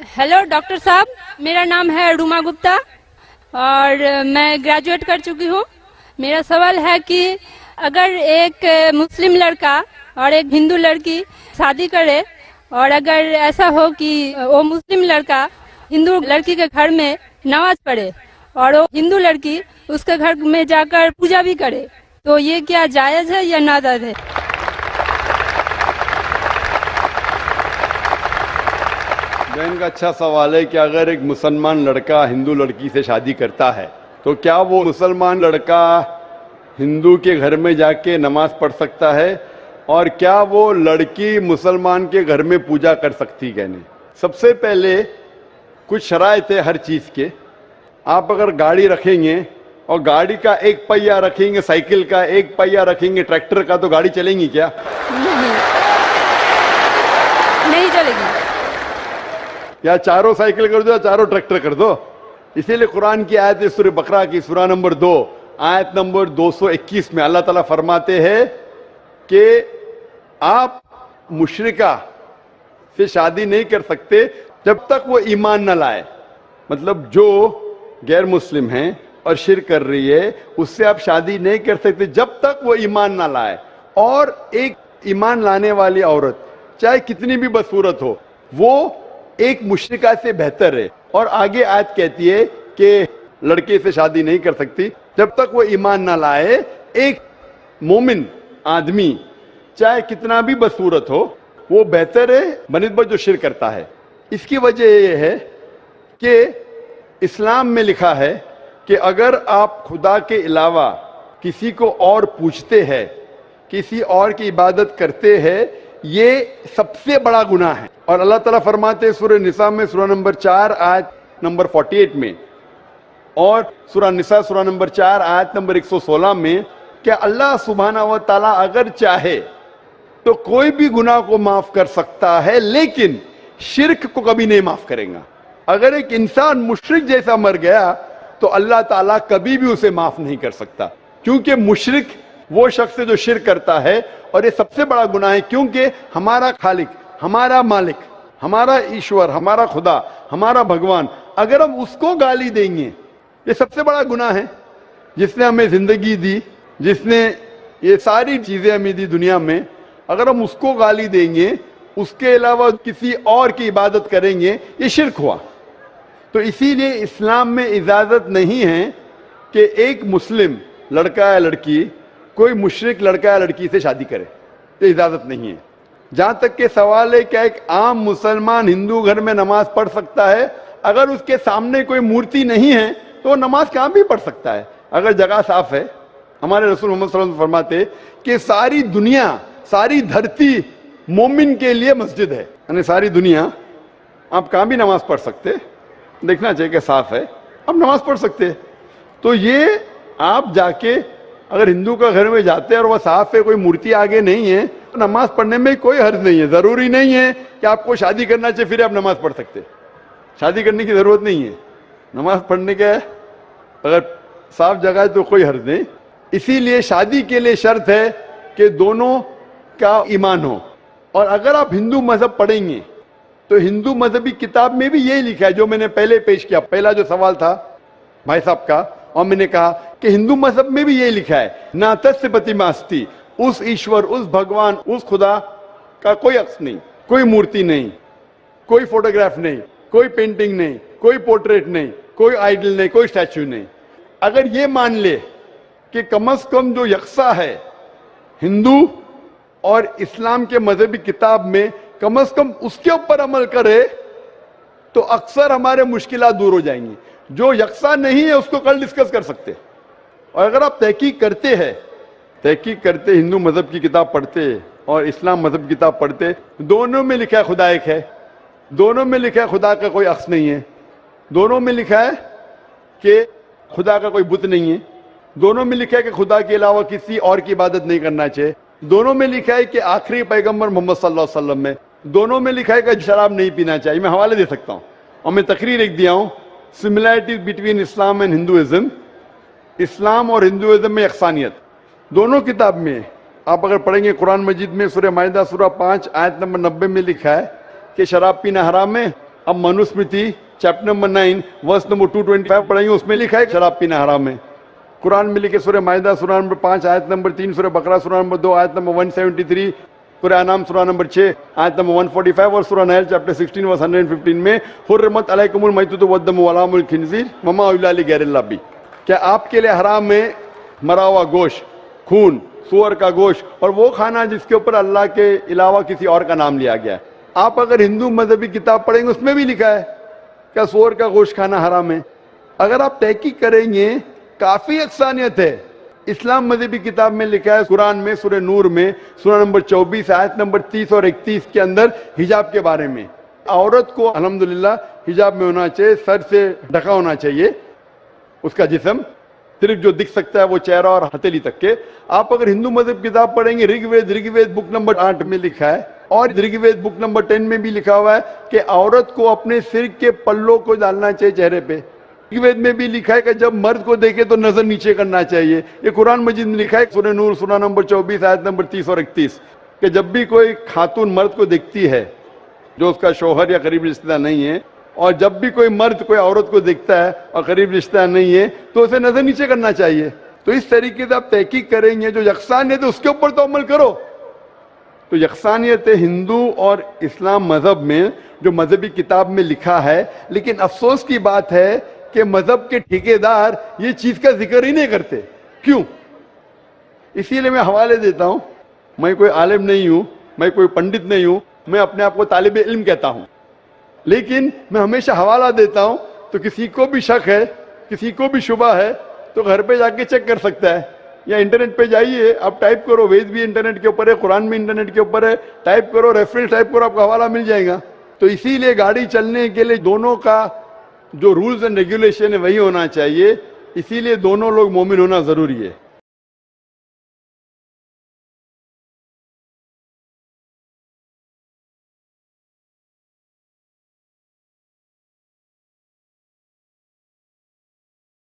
Hello doctor साहब, मेरा नाम है रुमा गुप्ता और मैं ग्रेजुएट कर चुकी हूँ. मेरा सवाल है कि अगर एक मुस्लिम लड़का और एक हिंदू लड़की शादी करे और अगर ऐसा हो कि वो मुस्लिम लड़का हिंदू लड़की के घर में नमाज पढ़े और वो हिंदू लड़की उसके घर में जाकर पूजा भी करे, तो ये क्या जायज़ है या नाजायज़ है? बहन का अच्छा सवाल है कि अगर एक मुसलमान लड़का हिंदू लड़की से शादी करता है तो क्या वो मुसलमान लड़का हिंदू के घर में जाके नमाज पढ़ सकता है और क्या वो लड़की मुसलमान के घर में पूजा कर सकती है? नहीं. सबसे पहले कुछ शराइत है हर चीज के. आप अगर गाड़ी रखेंगे और गाड़ी का एक पहिया रखेंगे, साइकिल का एक पहिया रखेंगे, ट्रैक्टर का, तो गाड़ी चलेंगी क्या? नहीं चलेगी. या चारों साइकिल कर दो या चारों ट्रैक्टर कर दो. इसीलिए कुरान की आयत है सूरह बकरा की सूरा नंबर 2 आयत नंबर 221 में अल्लाह ताला फरमाते हैं कि आप मुशरिका से शादी नहीं कर सकते जब तक वो ईमान न लाए. मतलब जो गैर मुस्लिम है और शिर्क कर रही है उससे आप शादी नहीं कर सकते जब तक वो ईमान ना लाए. और एक ईमान लाने वाली औरत चाहे कितनी भी बदसूरत हो वो एक मुशरिका से बेहतर है. और आगे आयत कहती है कि लड़के से शादी नहीं कर सकती जब तक वो ईमान ना लाए. एक मोमिन आदमी चाहे कितना भी बदसूरत हो वो बेहतर है बनिस्बत जो शिर्क करता है. इसकी वजह यह है कि इस्लाम में लिखा है कि अगर आप खुदा के अलावा किसी को और पूछते हैं, किसी और की इबादत करते हैं, ये सबसे बड़ा गुनाह है. और अल्लाह ताला फरमाते हैं सूरह निसा में सूरा नंबर 4 आयत नंबर 48 में और सूरा निसा सूरा नंबर 4 आयत नंबर 116 में कि अल्लाह सुब्हाना व तआला अगर चाहे तो कोई भी गुनाह को माफ कर सकता है लेकिन शिर्क को कभी नहीं माफ करेगा. अगर एक इंसान मुशरिक जैसा मर गया तो अल्लाह ताला कभी भी उसे माफ नहीं कर सकता, क्योंकि मुशरिक वो शख्स है जो शिर्क करता है. और ये सबसे बड़ा गुनाह है क्योंकि हमारा खालिक, हमारा मालिक, हमारा ईश्वर, हमारा खुदा, हमारा भगवान, अगर हम उसको गाली देंगे, ये सबसे बड़ा गुनाह है. जिसने हमें जिंदगी दी, जिसने ये सारी चीजें हमें दी दुनिया में, अगर हम उसको गाली देंगे, उसके अलावा किसी और की इबादत करेंगे, ये शिर्क हुआ. तो इसीलिए इस्लाम में इजाजत नहीं है कि एक मुस्लिम लड़का या लड़की कोई मुशरिक लड़का या लड़की से शादी करे. ये इजाजत नहीं है. जहां तक के सवाल है क्या एक आम मुसलमान हिंदू घर में नमाज पढ़ सकता है? अगर उसके सामने कोई मूर्ति नहीं है तो वो नमाज कहां भी पढ़ सकता है अगर जगह साफ है. हमारे रसूल मोहम्मद सल्लल्लाहु अलैहि वसल्लम फरमाते कि सारी दुनिया, सारी धरती मोमिन के लिए मस्जिद है. यानी सारी दुनिया आप कहां भी नमाज पढ़ सकते, देखना चाहिए कि साफ है, आप नमाज पढ़ सकते. तो ये आप जाके अगर हिंदू का घर में जाते हैं और वह साफ है, कोई मूर्ति आगे नहीं है, तो नमाज पढ़ने में कोई हर्ज नहीं है. जरूरी नहीं है कि आपको शादी करना चाहिए फिर आप नमाज पढ़ सकते. शादी करने की जरूरत नहीं है, नमाज पढ़ने के अगर साफ जगह है तो कोई हर्ज नहीं. इसीलिए शादी के लिए शर्त है कि दोनों का ईमान हो. और अगर आप हिंदू मजहब पढ़ेंगे तो हिंदू मजहबी किताब में भी यही लिखा है जो मैंने पहले पेश किया. पहला जो सवाल था भाई साहब का, और मैंने कहा कि हिंदू मजहब में भी यही लिखा है, ना तस्य प्रतिमास्ति, उस ईश्वर, उस भगवान, उस खुदा का कोई अक्स नहीं, कोई मूर्ति नहीं, कोई फोटोग्राफ नहीं, कोई पेंटिंग नहीं, कोई पोर्ट्रेट नहीं, कोई आइडल नहीं, कोई स्टैच्यू नहीं. अगर ये मान ले कि कम से कम जो यकसा है हिंदू और इस्लाम के मजहबी किताब में, कम से कम उसके ऊपर अमल करे तो अक्सर हमारे मुश्किलात दूर हो जाएंगी. जो यकसा नहीं है उसको कल डिस्कस कर सकते. और अगर आप तहकीक करते हिंदू मजहब की किताब पढ़ते और इस्लाम मजहब की किताब पढ़ते, दोनों में लिखा है खुदा एक है, दोनों में लिखा है खुदा का कोई अक्स नहीं है, दोनों में लिखा है कि खुदा का कोई बुत नहीं है, दोनों में लिखा है कि खुदा के अलावा किसी और की इबादत नहीं करना चाहिए, दोनों में लिखा है कि आखिरी पैगंबर मोहम्मद सल्लल्लाहु अलैहि वसल्लम में, दोनों में लिखा है कि शराब नहीं पीना चाहिए. मैं हवाले दे सकता हूं और मैं तकरीर लिख दिया हूं, similarities between Islam and Hinduism, इस्लाम और हिंदुइज्म में यकसानियत, दोनों किताब में आप अगर पढ़ेंगे कुरान मजीद में सूरह माइदा सूरा 5 आयत नंबर 90 में लिखा है कि शराब पीना हराम है اب Manusmriti chapter number 9 verse number 225 پڑھیں گے، اس میں لکھا ہے شراب پینا حرام ہے. قرآن میں لکھے سورہ مائدہ سورہ نمبر 5 آیت نمبر 3، سورہ بقرہ سورہ نمبر 2 آیت نمبر 173، سورہ انعام سورہ نمبر 6 آیت نمبر 145 اور سورہ نحل چیپٹر 16 ورس 115 میں حرمت علیکم المیتۃ والدم ولحم الخنزیر وما اہل لغیر اللہ بھی. کیا آپ کے لیے حرام ہے مرا ہوا گوشت، خون، سور کا گوشت اور وہ کھانا جس کے اوپر اللہ کے علاوہ کسی اور کا نام لیا گیا ہے؟ آپ اگر ہندو مذہبی کتاب پڑھیں گے اس میں بھی لکھا ہے کیا سور کا گوشت کھانا حرام ہے. اگر آپ تحقیق کریں گے کافی یکسانیت ہے. اسلام مذہبی کتاب میں لکھا ہے قرآن میں سورہ نور میں سورہ نمبر 24 آیت نمبر 30 اور 31 کے اندر حجاب کے بارے میں. عورت کو الحمدللہ حجاب میں ہونا چاہیے، سر سے ڈھکا ہونا چاہیے اس کا جسم، صرف جو دکھ سکتا ہے وہ چہرہ اور ہتھیلی تک کے. آپ اگر ہندو مذہب کتاب پڑھیں گے رگ وید بک نمبر 8 میں لکھا ہے اور رگ وید بک نمبر 10 میں بھی لکھا ہوا ہے کہ عورت کو اپنے سر کے پلوں کو ڈالنا چاہیے چہرے پہ. رگ وید میں بھی لکھا ہے کہ جب مرد کو دیکھے تو نظر نیچے کرنا چاہیے. یہ قرآن مجید میں لکھا ہے سورہ نور سورہ نمبر 24 آیت نمبر 30 اور 31 کہ جب بھی کوئی خاتون مرد کو دیکھتی ہے جو اس کا شوہر یا قریب رشتہ دار نہیں ہے، اور جب بھی کوئی مرد کوئی عورت کو دیکھتا ہے اور قریب رشتہ دار نہیں ہے تو اسے نظر نیچے کرنا چاہیے. تو اس طریقے سے آپ تحقیق کریں گے جو یکسانیت ہے اس کے اوپر تو عمل کرو. تو یکسانیت ہندو اور اسلام مذہب میں جو مذہبی کتاب میں لکھا ہے، لیکن افسوس کی بات ہے کہ مذہب کے ٹھیکیدار یہ چیز کا ذکر ہی نہیں کرتے. کیوں؟ اسی لیے میں حوالے دیتا ہوں. میں کوئی عالم نہیں ہوں، میں کوئی پنڈت نہیں ہوں، میں اپنے آپ کو طالب علم کہتا ہوں، لیکن میں ہمیشہ حوالہ دیتا ہوں. تو کسی کو بھی شک ہے، کسی کو بھی شبہ ہے تو گھر پہ جا کے چیک کر سکتا ہے، یا انٹرنیٹ پہ جائیے، آپ ٹائپ کرو، وید بھی انٹرنیٹ کے اوپر ہے، قرآن بھی انٹرنیٹ کے اوپر ہے، ٹائپ کرو، ریفرنس ٹائپ کرو، آپ کو حوالہ مل جائے گا. تو اسی لیے گاڑی چلنے کے لیے دونوں کا جو رولز اینڈ ریگولیشن ہے وہی ہونا چاہیے. اسی لیے دونوں لوگ مومن ہونا ضروری ہے.